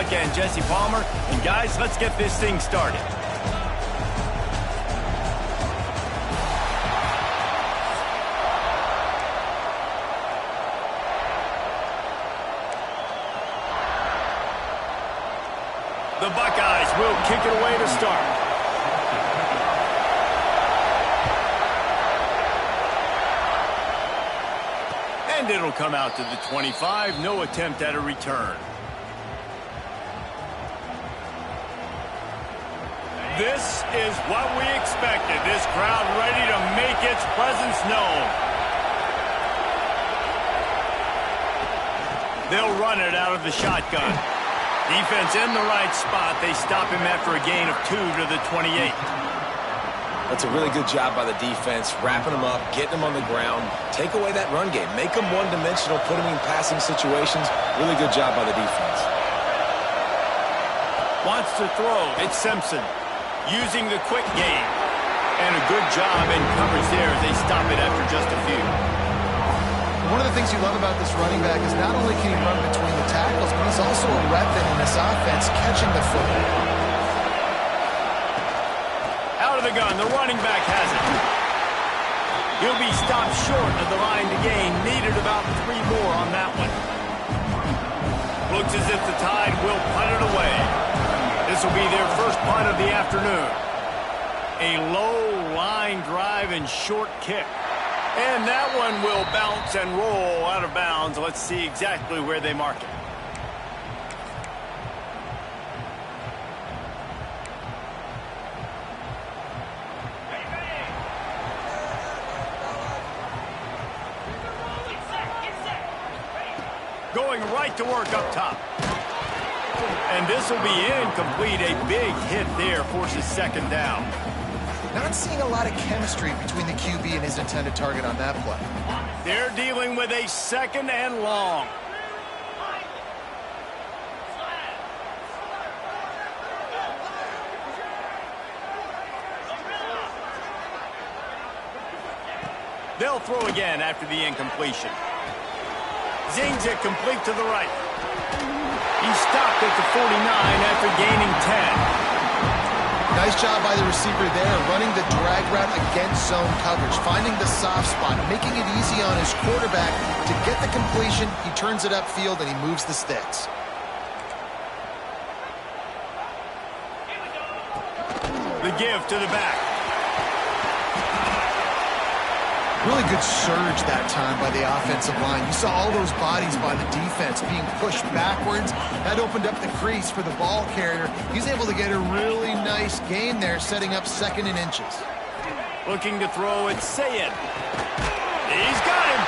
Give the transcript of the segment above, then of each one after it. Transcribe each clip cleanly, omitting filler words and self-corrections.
Chuck and Jesse Palmer. And guys, let's get this thing started. The Buckeyes will kick it away to start. And it'll come out to the 25. No attempt at a return. This is what we expected. This crowd ready to make its presence known. They'll run it out of the shotgun. Defense in the right spot. They stop him after a gain of 2 to the 28. That's a really good job by the defense, wrapping them up, getting them on the ground. Take away that run game. Make them one-dimensional, put them in passing situations. Really good job by the defense. Wants to throw. It's Simpson using the quick game. And a good job in coverage there as they stop it after just a few. One of the things you love about this running back is not only can he run between the tackles, but he's also a weapon in this offense, catching the football. Out of the gun, the running back has it. He'll be stopped short of the line to gain. Needed about 3 more on that one. Looks as if the Tide will punt it away. This will be their first punt of the afternoon. A low line drive and short kick. And that one will bounce and roll out of bounds. Let's see exactly where they mark it. Going right to work up top. And this will be incomplete. A big hit there forces second down. Not seeing a lot of chemistry between the QB and his intended target on that play. They're dealing with a second and long. They'll throw again after the incompletion. Zings it complete to the right. He stopped at the 49 after gaining 10. Nice job by the receiver there, running the drag route against zone coverage, finding the soft spot, making it easy on his quarterback to get the completion. He turns it upfield and he moves the sticks. The give to the back. Really good surge that time by the offensive line. You saw all those bodies by the defense being pushed backwards. That opened up the crease for the ball carrier. He's able to get a really nice gain there, setting up 2nd and inches. Looking to throw it, Sayed. He's got him.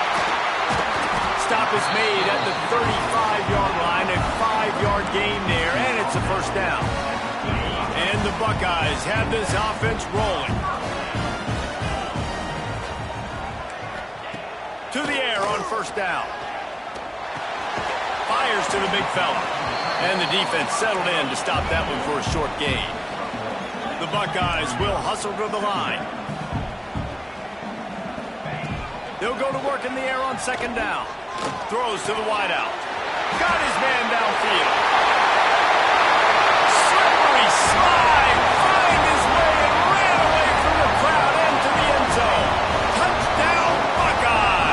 Stop is made at the 35-yard line. A 5-yard gain there, and it's a first down. And the Buckeyes have this offense rolling. To the air on first down. Fires to the big fella. And the defense settled in to stop that one for a short gain. The Buckeyes will hustle to the line. They'll go to work in the air on second down. Throws to the wideout. Got his man downfield. Slippery slide. Find his way and ran away from the crowd into the end zone. Touchdown, Buckeyes.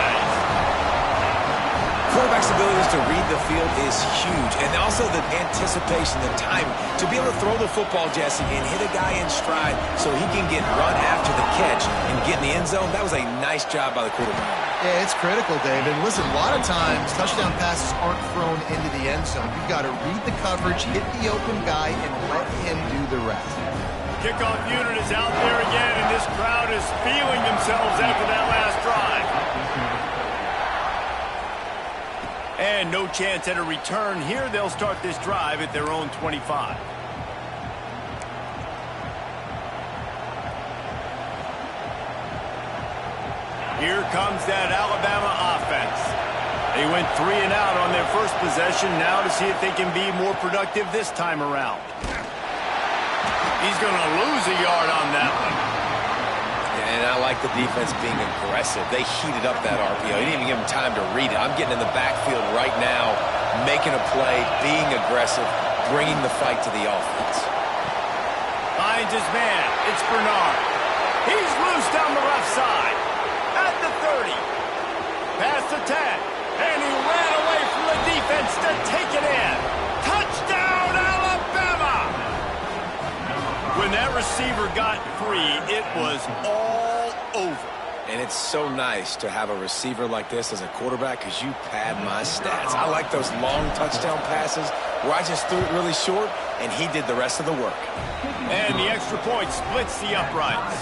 Quarterback's ability to read the field is huge, and also the anticipation, the time to be able to throw the football, Jesse, and hit a guy in stride so he can get run after the catch and get in the end zone. That was a nice job by the quarterback. Yeah, it's critical, David. Listen, a lot of times touchdown passes aren't thrown into the end zone. You've got to read the coverage, hit the open guy, and let him do the rest. Kickoff unit is out there again, and this crowd is feeling themselves after that last drive. And no chance at a return here. They'll start this drive at their own 25. Here comes that Alabama offense. They went 3 and out on their first possession. Now to see if they can be more productive this time around. He's going to lose a yard on that one. And I like the defense being aggressive. They heated up that RPO. He didn't even give him time to read it. I'm getting in the backfield right now, making a play, being aggressive. bringing the fight to the offense. Finds his man. It's Bernard. He's loose down the left side. At the 30. Past the 10. And he ran away from the defense to take it in. Touchdown, Alabama! When that receiver got free, it was all over. And it's so nice to have a receiver like this as a quarterback because you pad my stats. I like those long touchdown passes where I just threw it really short and he did the rest of the work. And the extra point splits the uprights.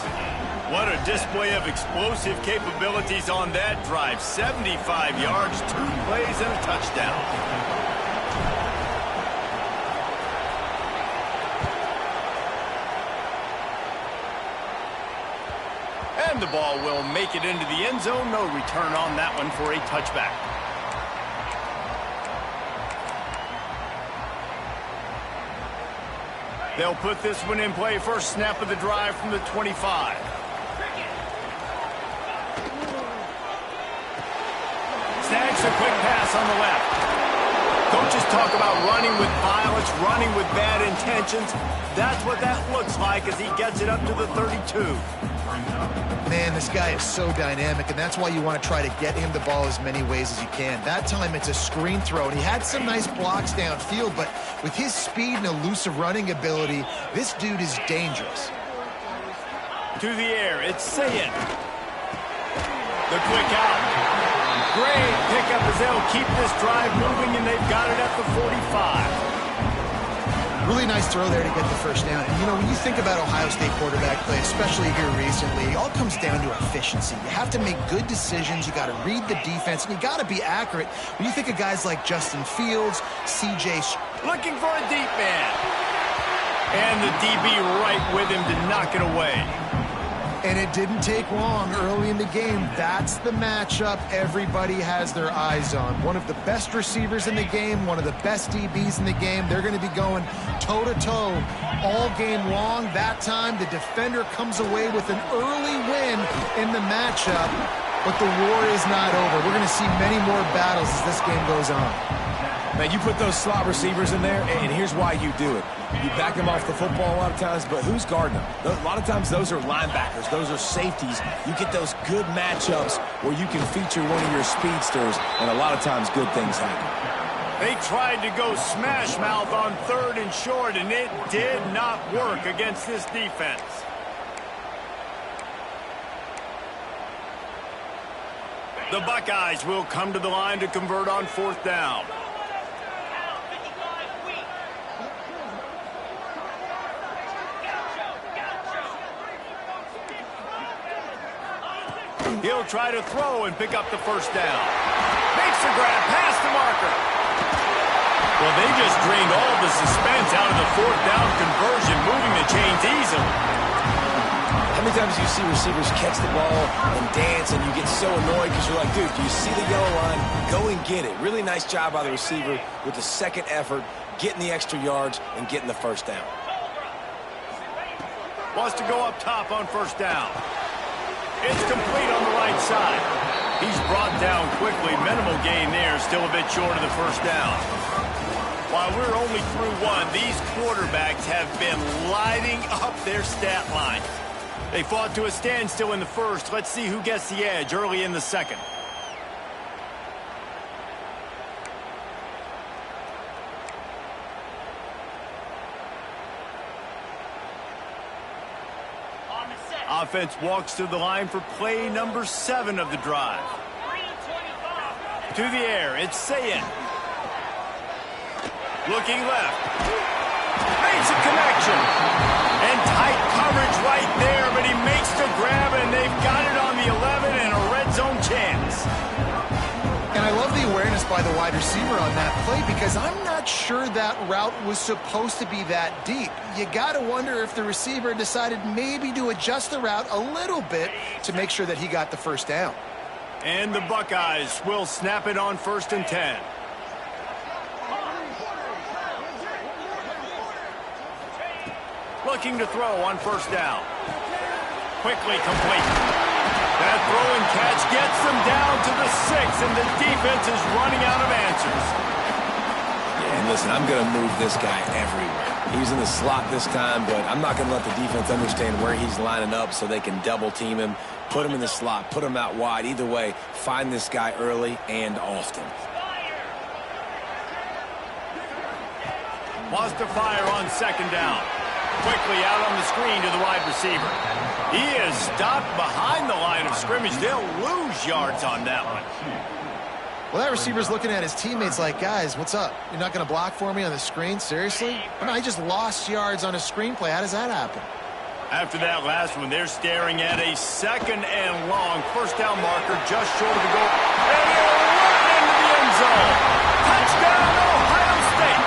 What a display of explosive capabilities on that drive. 75 yards, 2 plays, and a touchdown. And the ball will make it into the end zone. No return on that one for a touchback. They'll put this one in play. First snap of the drive from the 25. Snags a quick pass on the left. Coaches talk about running with violence, running with bad intentions. That's what that looks like as he gets it up to the 32. Man, this guy is so dynamic, and that's why you want to try to get him the ball as many ways as you can. That time, it's a screen throw, and he had some nice blocks downfield, but with his speed and elusive running ability, this dude is dangerous. To the air, it's Saying. The quick out. Great pickup as they'll keep this drive moving, and they've got it at the 45. Really nice throw there to get the first down. And, you know, when you think about Ohio State quarterback play, especially here recently, it all comes down to efficiency. You have to make good decisions. You got to read the defense, and you got to be accurate. When you think of guys like Justin Fields, C.J. Looking for a deep man. And the DB right with him to knock it away. And it didn't take long early in the game. That's the matchup everybody has their eyes on. One of the best receivers in the game, one of the best DBs in the game. They're going to be going toe-to-toe all game long. That time, the defender comes away with an early win in the matchup. But the war is not over. We're going to see many more battles as this game goes on. Man, you put those slot receivers in there, and here's why you do it. You back them off the football a lot of times, but who's guarding them? A lot of times those are linebackers. Those are safeties. You get those good matchups where you can feature one of your speedsters, and a lot of times good things happen. They tried to go smash mouth on 3rd and short, and it did not work against this defense. The Buckeyes will come to the line to convert on 4th down. He'll try to throw and pick up the first down. Makes the grab past the marker. Well, they just drained all the suspense out of the 4th down conversion, moving the chains easily. How many times do you see receivers catch the ball and dance, and you get so annoyed because you're like, dude, do you see the yellow line? Go and get it. Really nice job by the receiver with the second effort, getting the extra yards and getting the first down. Wants to go up top on 1st down. It's complete on the right side. He's brought down quickly. Minimal gain there. Still a bit short of the first down. While we're only through one, these quarterbacks have been lighting up their stat line. They fought to a standstill in the first. Let's see who gets the edge early in the second. Offense walks to the line for play number 7 of the drive. To the air, it's Saying. Looking left. Makes a connection. And tight coverage right there, but he makes the grab, and they've got it on the 11 and a red zone chance. And I love the awareness by the wide receiver on that play because I'm not sure that route was supposed to be that deep. You got to wonder if the receiver decided maybe to adjust the route a little bit to make sure that he got the first down. And the Buckeyes will snap it on 1st and 10. Looking to throw on 1st down. Quickly complete. That throw and catch gets them down to the 6, and the defense is running out of answers. Yeah, and And listen, I'm going to move this guy everywhere. He's in the slot this time, but I'm not going to let the defense understand where he's lining up so they can double team him, put him in the slot, put him out wide. Either way, find this guy early and often. Wants to fire on second down. Quickly out on the screen to the wide receiver. He is stopped behind the line of scrimmage. They'll lose yards on that one. Well, that receiver's looking at his teammates like, guys, what's up? You're not going to block for me on the screen? Seriously? No, he just lost yards on a screenplay. How does that happen? After that last one, they're staring at a second and long first down marker just short of the goal. And they'll run into the end zone. Touchdown, Ohio State.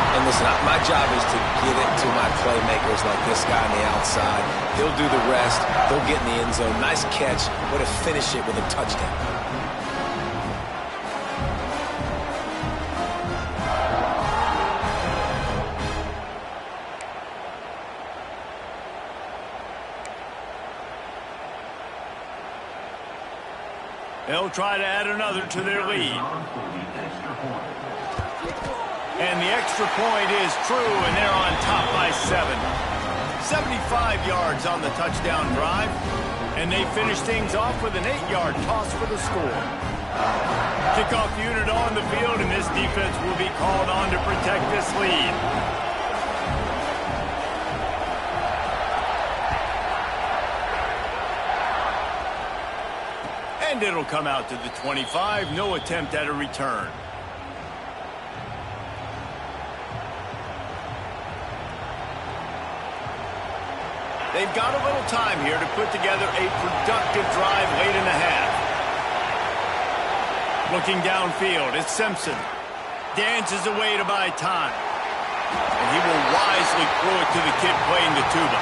And listen, my job is to get it to my playmakers like this guy on the outside. He'll do the rest. They'll get in the end zone. Nice catch. Way to finish it with a touchdown. They'll try to add another to their lead. And the extra point is true, and they're on top by 7. 75 yards on the touchdown drive, and they finish things off with an 8-yard toss for the score. Kickoff unit on the field, and this defense will be called on to protect this lead. And it'll come out to the 25. No attempt at a return. They've got a little time here to put together a productive drive late in the half. Looking downfield, it's Simpson. Dances away to buy time. And he will wisely throw it to the kid playing the tuba.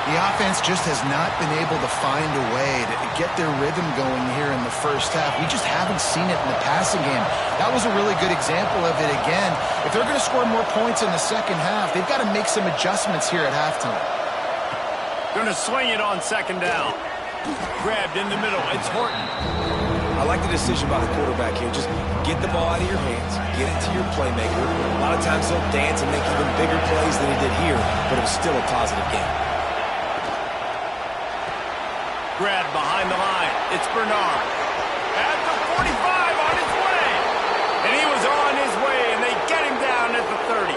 The offense just has not been able to find a way to get their rhythm going here in the first half. We just haven't seen it in the passing game. That was a really good example of it again. If they're going to score more points in the second half, they've got to make some adjustments here at halftime. Going to swing it on second down. Grabbed in the middle. It's Horton. I like the decision by the quarterback here. Just get the ball out of your hands. Get it to your playmaker. A lot of times he'll dance and make even bigger plays than he did here, but it was still a positive game. Grabbed behind the line. It's Bernard. At the 45 on his way. And he was on his way, and they get him down at the 30.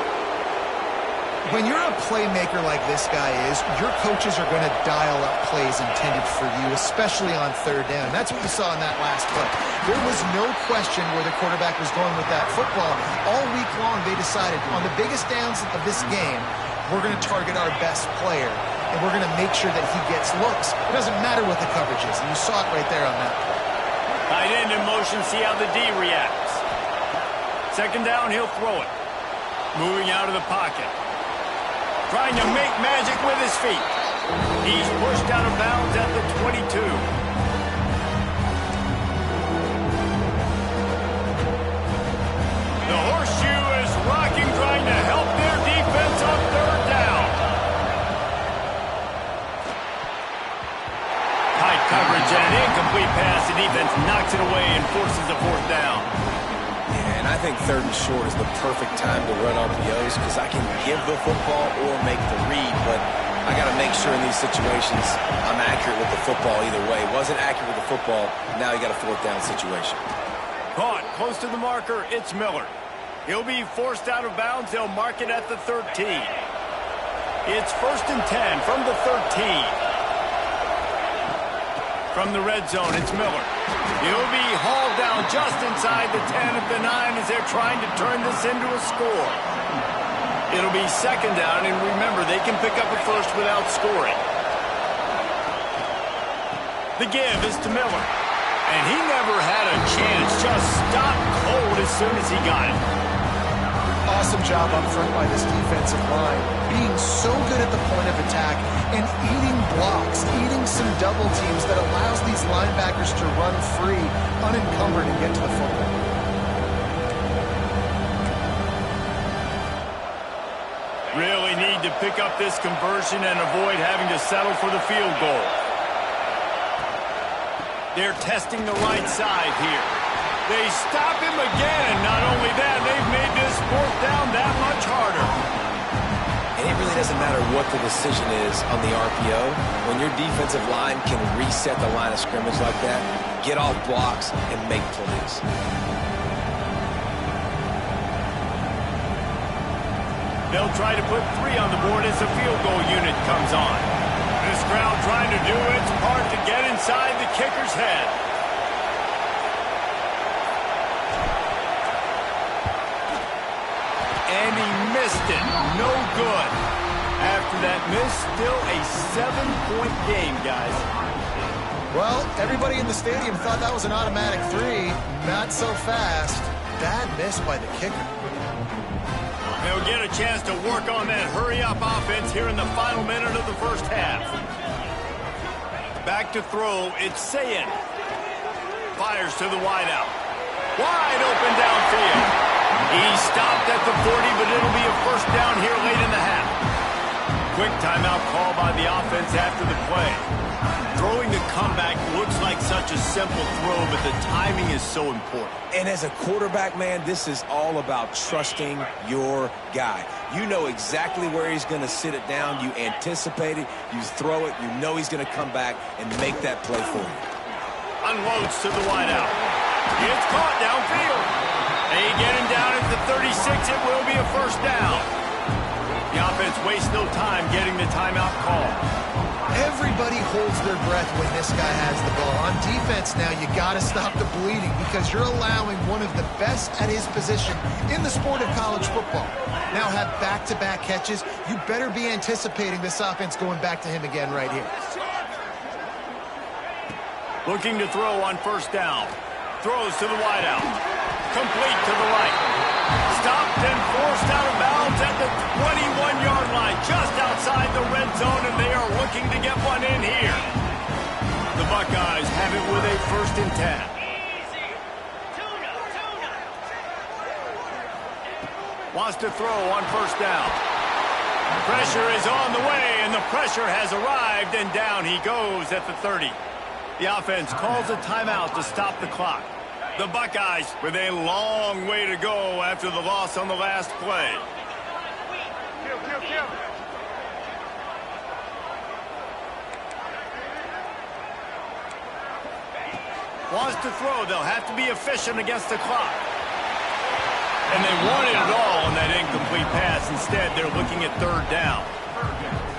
When you're a playmaker like this guy is, your coaches are going to dial up plays intended for you, especially on third down. That's what you saw in that last play. There was no question where the quarterback was going with that football. All week long, they decided on the biggest downs of this game, we're going to target our best player, and we're going to make sure that he gets looks. It doesn't matter what the coverage is, and you saw it right there on that play. Tight end in motion, see how the D reacts. Second down, he'll throw it. Moving out of the pocket. Trying to make magic with his feet. He's pushed out of bounds at the 22. The horseshoe is rocking, trying to help their defense on third down. Tight coverage and an incomplete pass. The defense knocks it away and forces a fourth down. And I think third and short is the perfect time to run RPOs because I can give the football or make the read, but I got to make sure in these situations I'm accurate with the football either way. Wasn't accurate with the football, now you got a fourth down situation. Caught close to the marker, it's Miller. He'll be forced out of bounds. They'll mark it at the 13. It's 1st and 10 from the 13. From the red zone, it's Miller. He'll be hauled down just inside the 10 at the 9 as they're trying to turn this into a score. It'll be second down, and remember, they can pick up a first without scoring. The give is to Miller. And he never had a chance, just stopped cold as soon as he got it. Awesome job up front by this defensive line, being so good at the point of attack and eating blocks, eating some double teams that allows these linebackers to run free, unencumbered, and get to the football. Really need to pick up this conversion and avoid having to settle for the field goal. They're testing the right side here. They stop him again, and not only that, they've made this fourth down that much harder. And it really doesn't matter what the decision is on the RPO. When your defensive line can reset the line of scrimmage like that, get off blocks and make plays. They'll try to put 3 on the board as the field goal unit comes on. This crowd trying to do its part to get inside the kicker's head. And he missed it. No good. After that miss, still a 7-point game, guys. Well, everybody in the stadium thought that was an automatic 3. Not so fast. Bad miss by the kicker. They'll get a chance to work on that hurry-up offense here in the final minute of the first half. Back to throw, it's Sayin. Fires to the wideout. Wide open downfield. He stopped at the 40, but it'll be a first down here late in the half. Quick timeout call by the offense after the play. Throwing the comeback looks like such a simple throw, but the timing is so important. And as a quarterback, man, this is all about trusting your guy. You know exactly where he's going to sit it down. You anticipate it. You throw it. You know he's going to come back and make that play for you. Unloads to the wideout. It's caught downfield. They get him down at the 36. It will be a first down. The offense wastes no time getting the timeout call. Everybody holds their breath when this guy has the ball. On defense now, you got to stop the bleeding because you're allowing one of the best at his position in the sport of college football. Now have back-to-back catches. You better be anticipating this offense going back to him again right here. Looking to throw on first down. Throws to the wideout. Complete to the right. Stopped and forced out of bounds at the 21-yard line, just outside the red zone, and they are looking to get one in here. The Buckeyes have it with a 1st and 10. Wants to throw on first down. Pressure is on the way, and the pressure has arrived, and down he goes at the 30. The offense calls a timeout to stop the clock. The Buckeyes with a long way to go after the loss on the last play. Wants to throw. They'll have to be efficient against the clock. And they wanted it all on that incomplete pass. Instead, they're looking at 3rd down.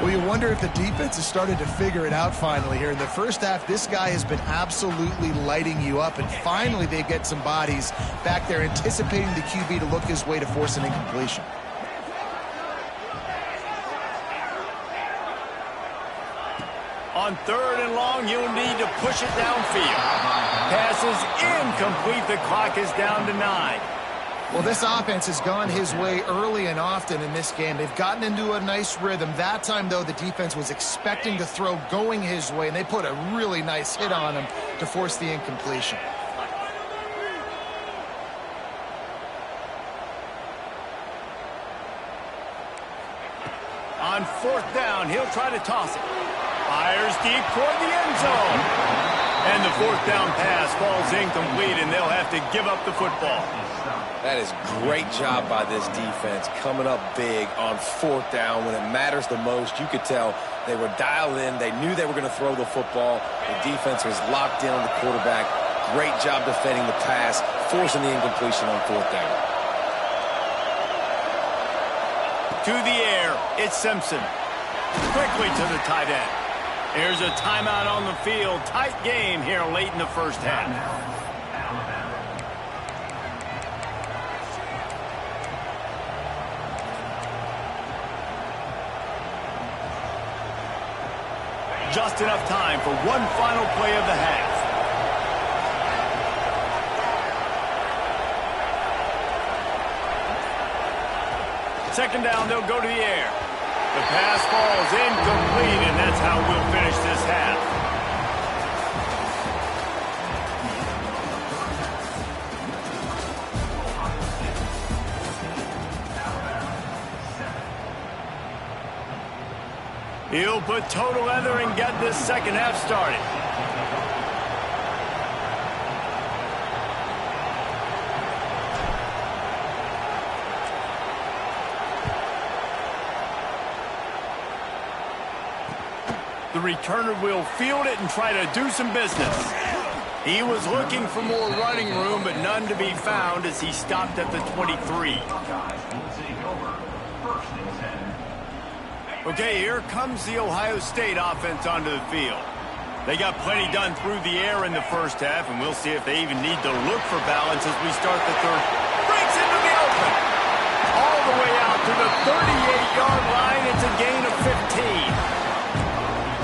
Well, you wonder if the defense has started to figure it out finally here. In the first half, this guy has been absolutely lighting you up, and finally they get some bodies back there anticipating the QB to look his way to force an incompletion. On 3rd and long, you'll need to push it downfield. Pass is incomplete. The clock is down to 9. Well, this offense has gone his way early and often in this game. They've gotten into a nice rhythm. That time, though, the defense was expecting to throw going his way, and they put a really nice hit on him to force the incompletion. On 4th down, he'll try to toss it. Fires deep toward the end zone. And the 4th down pass falls incomplete, and they'll have to give up the football. That is great job by this defense, coming up big on 4th down when it matters the most. You could tell they were dialed in. They knew they were going to throw the football. The defense was locked in on the quarterback. Great job defending the pass, forcing the incompletion on 4th down. To the air, it's Simpson. Quickly to the tight end. Here's a timeout on the field. Tight game here late in the first half. Just enough time for one final play of the half. Second down, they'll go to the air. The pass falls incomplete, and that's how we'll finish this half. He'll put total leather and get this second half started. The returner will field it and try to do some business. He was looking for more running room, but none to be found as he stopped at the 23. Okay, here comes the Ohio State offense onto the field. They got plenty done through the air in the first half, and we'll see if they even need to look for balance as we start the third. Breaks into the open. All the way out to the 38-yard line. It's a gain of 15.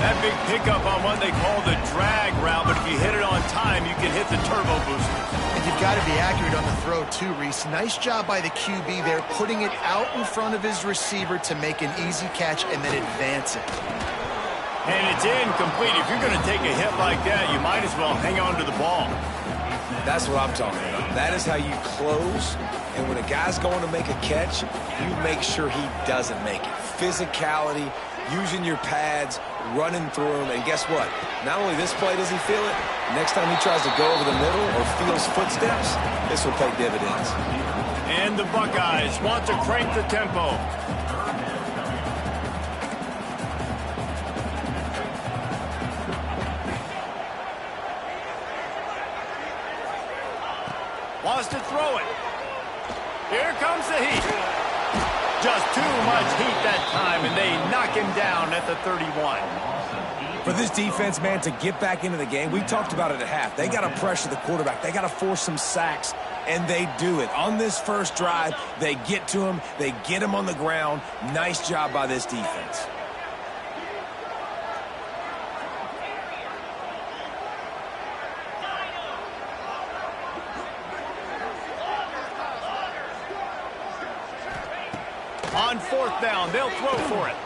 That big pickup on what they call the drag route, but if you hit it on time, you can hit the turbo booster. And you've got to be accurate on the throw, too, Reese. Nice job by the QB there, putting it out in front of his receiver to make an easy catch and then advance it. And it's incomplete. If you're going to take a hit like that, you might as well hang on to the ball. That's what I'm talking about. That is how you close. And when a guy's going to make a catch, you make sure he doesn't make it. Physicality, using your pads, running through them. And guess what? Not only this play does he feel it, next time he tries to go over the middle or feels footsteps, this will pay dividends. And the Buckeyes want to crank the tempo. Wants to throw it. Here comes the heat. Just too much heat that time, and they knock him down at the 31. For this defense, man, to get back into the game, we talked about it at half. They got to pressure the quarterback. They got to force some sacks, and they do it. On this first drive, they get to him. They get him on the ground. Nice job by this defense. On fourth down, they'll throw for it.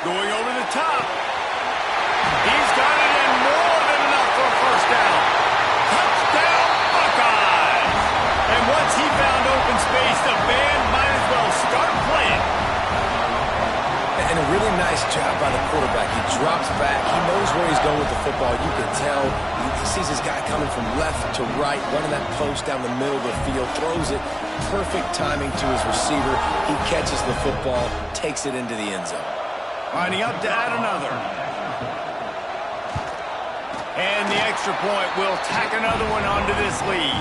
Going over the top. He's got it in more than enough for a first down. Touchdown, Buckeyes! And once he found open space, the band might as well start playing. And a really nice job by the quarterback. He drops back. He knows where he's going with the football. You can tell. He sees his guy coming from left to right, running that post down the middle of the field, throws it. Perfect timing to his receiver. He catches the football, takes it into the end zone. Lining up to add another. And the extra point will tack another one onto this lead.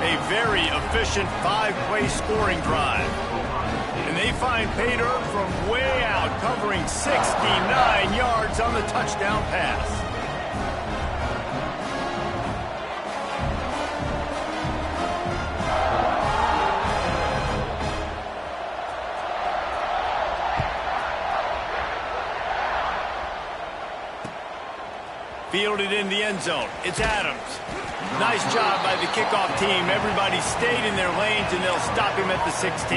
A very efficient 5-play scoring drive. And they find pay dirt from way out, covering 69 yards on the touchdown pass. Fielded in the end zone. It's Adams. Nice job by the kickoff team. Everybody stayed in their lanes, and they'll stop him at the 16.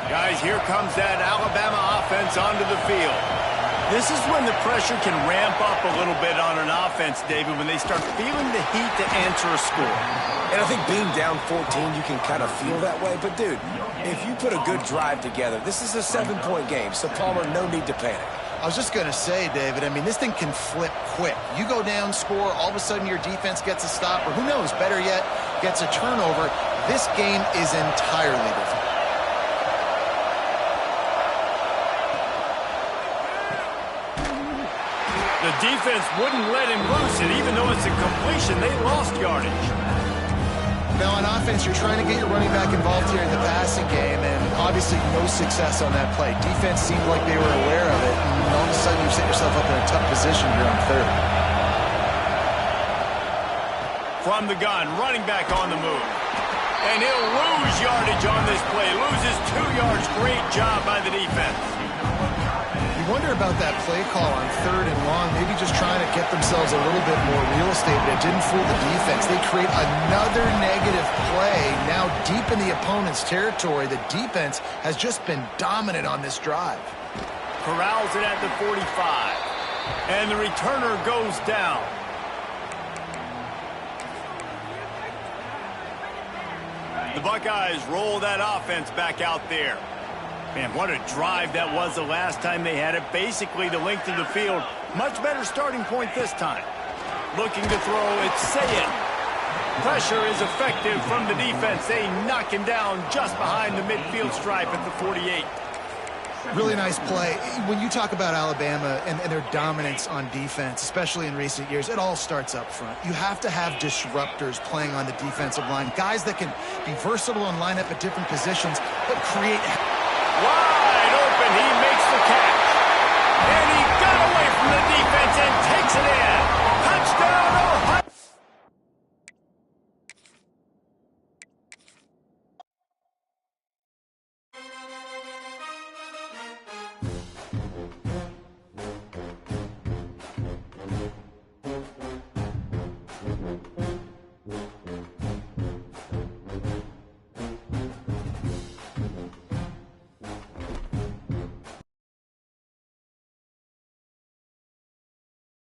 Guys, here comes that Alabama offense onto the field. This is when the pressure can ramp up a little bit on an offense, David, when they start feeling the heat to answer a score. And I think being down 14, you can kind of feel that way. But, dude, if you put a good drive together, this is a 7-point game. So, Palmer, no need to panic. I was just going to say, David, I mean, this thing can flip quick. You go down, score, all of a sudden your defense gets a stop, or who knows, better yet, gets a turnover. This game is entirely different. The defense wouldn't let him loose, and even though it's a completion, they lost yardage. Now, on offense, you're trying to get your running back involved here in the passing game, and obviously no success on that play. Defense seemed like they were aware of it, and all of a sudden you set yourself up in a tough position here on third. From the gun, running back on the move. And he'll lose yardage on this play. Loses 2 yards. Great job by the defense. You wonder about that play call on third and long, maybe just trying to get themselves a little bit more real estate, but it didn't fool the defense. They create another negative play now deep in the opponent's territory. The defense has just been dominant on this drive. Corrals it at the 45. And the returner goes down. The Buckeyes roll that offense back out there. Man, what a drive that was the last time they had it. Basically the length of the field. Much better starting point this time. Looking to throw, it's saying. Pressure is effective from the defense. They knock him down just behind the midfield stripe at the 48. Really nice play. When you talk about Alabama and their dominance on defense, especially in recent years, it all starts up front. You have to have disruptors playing on the defensive line, guys that can be versatile and line up at different positions, but create... Wide open, he makes the catch.